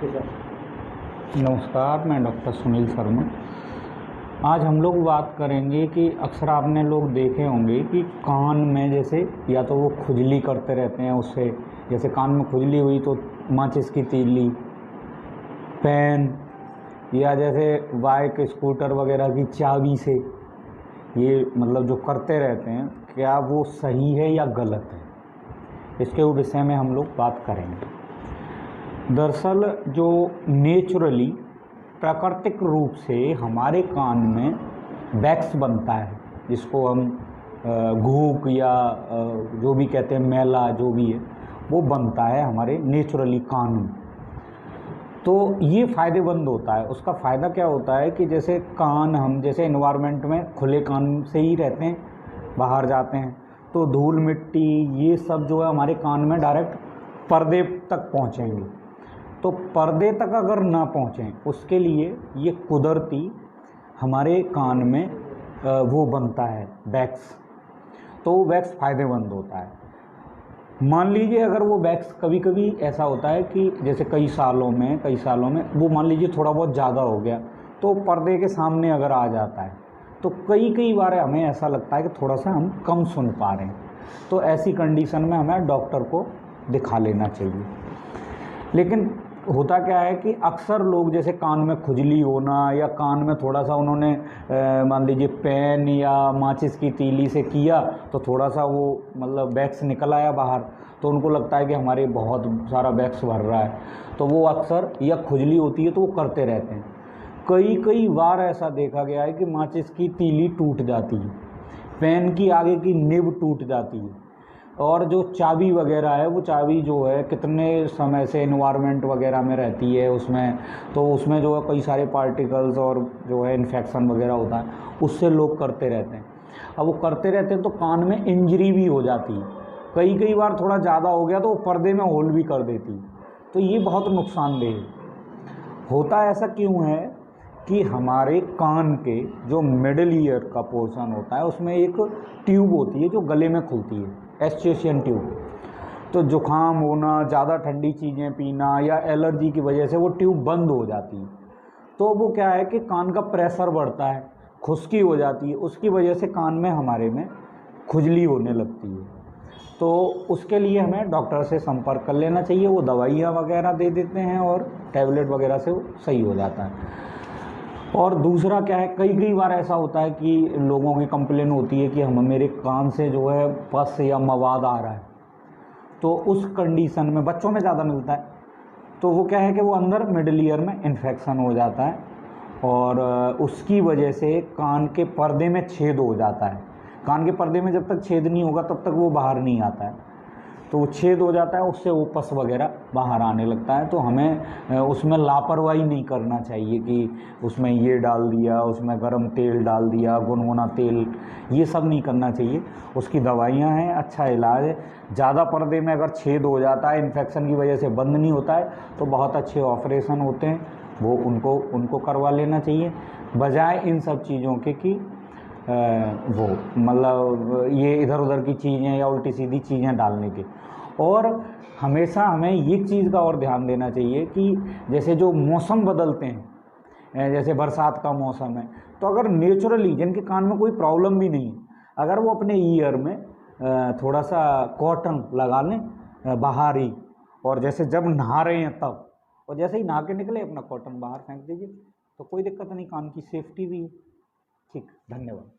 नमस्कार, मैं डॉक्टर सुनील शर्मा। आज हम लोग बात करेंगे कि अक्सर आपने लोग देखे होंगे कि कान में जैसे या तो वो खुजली करते रहते हैं, उससे जैसे कान में खुजली हुई तो माचिस की तीली, पेन, या जैसे बाइक स्कूटर वगैरह की चाबी से ये मतलब जो करते रहते हैं, क्या वो सही है या गलत है, इसके विषय में हम लोग बात करेंगे। दरअसल जो नेचुरली प्राकृतिक रूप से हमारे कान में वैक्स बनता है, जिसको हम घूक या जो भी कहते हैं, मैला जो भी है, वो बनता है हमारे नेचुरली कान में। तो ये फ़ायदेमंद होता है। उसका फ़ायदा क्या होता है कि जैसे कान, हम जैसे एनवायरनमेंट में खुले कान से ही रहते हैं, बाहर जाते हैं तो धूल मिट्टी ये सब जो है हमारे कान में डायरेक्ट पर्दे तक पहुँचेंगे। तो पर्दे तक अगर ना पहुँचें, उसके लिए ये कुदरती हमारे कान में वो बनता है वैक्स, तो वो वैक्स फ़ायदेमंद होता है। मान लीजिए अगर वो वैक्स कभी कभी ऐसा होता है कि जैसे कई सालों में वो मान लीजिए थोड़ा बहुत ज़्यादा हो गया, तो पर्दे के सामने अगर आ जाता है तो कई बार हमें ऐसा लगता है कि थोड़ा सा हम कम सुन पा रहे हैं। तो ऐसी कंडीशन में हमें डॉक्टर को दिखा लेना चाहिए। लेकिन होता क्या है कि अक्सर लोग जैसे कान में खुजली होना या कान में थोड़ा सा उन्होंने मान लीजिए पेन या माचिस की तीली से किया तो थोड़ा सा वो मतलब वैक्स निकल आया बाहर, तो उनको लगता है कि हमारे बहुत सारा वैक्स भर रहा है, तो वो अक्सर, या खुजली होती है तो वो करते रहते हैं। कई बार ऐसा देखा गया है कि माचिस की तीली टूट जाती है, पेन की आगे की निब टूट जाती है, और जो चाबी वगैरह है, वो चाबी जो है कितने समय से एनवायरनमेंट वगैरह में रहती है उसमें, तो उसमें जो है कई सारे पार्टिकल्स और जो है इन्फेक्शन वगैरह होता है, उससे लोग करते रहते हैं। अब वो करते रहते हैं तो कान में इंजरी भी हो जाती है। कई बार थोड़ा ज़्यादा हो गया तो वो पर्दे में होल भी कर देती है। तो ये बहुत नुकसानदेह होता है। ऐसा क्यों है कि हमारे कान के जो मिडिल ईयर का पोर्शन होता है, उसमें एक ट्यूब होती है जो गले में खुलती है, एस्ट्रेशियन ट्यूब। तो जुखाम होना, ज़्यादा ठंडी चीज़ें पीना या एलर्जी की वजह से वो ट्यूब बंद हो जाती है, तो वो क्या है कि कान का प्रेशर बढ़ता है, खुश्की हो जाती है, उसकी वजह से कान में हमारे में खुजली होने लगती है। तो उसके लिए हमें डॉक्टर से संपर्क कर लेना चाहिए। वो दवाइयाँ वगैरह दे देते हैं और टैबलेट वगैरह से वो सही हो जाता है। और दूसरा क्या है, कई बार ऐसा होता है कि लोगों की कंप्लेन होती है कि मेरे कान से जो है पस या मवाद आ रहा है, तो उस कंडीशन में बच्चों में ज़्यादा मिलता है, तो वो क्या है कि वो अंदर मिडिल ईयर में इन्फेक्शन हो जाता है और उसकी वजह से कान के पर्दे में छेद हो जाता है। कान के पर्दे में जब तक छेद नहीं होगा तब तक वो बाहर नहीं आता है, तो वो छेद हो जाता है, उससे वो पस वगैरह बाहर आने लगता है। तो हमें उसमें लापरवाही नहीं करना चाहिए कि उसमें ये डाल दिया, उसमें गर्म तेल डाल दिया, गुनगुना तेल, ये सब नहीं करना चाहिए। उसकी दवाइयाँ हैं, अच्छा इलाज है। ज़्यादा पर्दे में अगर छेद हो जाता है, इन्फेक्शन की वजह से बंद नहीं होता है, तो बहुत अच्छे ऑपरेशन होते हैं, वो उनको करवा लेना चाहिए, बजाय इन सब चीज़ों के कि वो मतलब ये इधर उधर की चीज़ें या उल्टी सीधी चीज़ें डालने के। और हमेशा हमें ये चीज़ का और ध्यान देना चाहिए कि जैसे जो मौसम बदलते हैं, जैसे बरसात का मौसम है, तो अगर नेचुरली जिनके कान में कोई प्रॉब्लम भी नहीं है, अगर वो अपने ईयर में थोड़ा सा कॉटन लगा लें बाहर ही, और जैसे जब नहा रहे हैं तब, और जैसे ही नहा के निकले अपना कॉटन बाहर फेंक दीजिए, तो कोई दिक्कत नहीं, कान की सेफ्टी भी है। ठीक, धन्यवाद।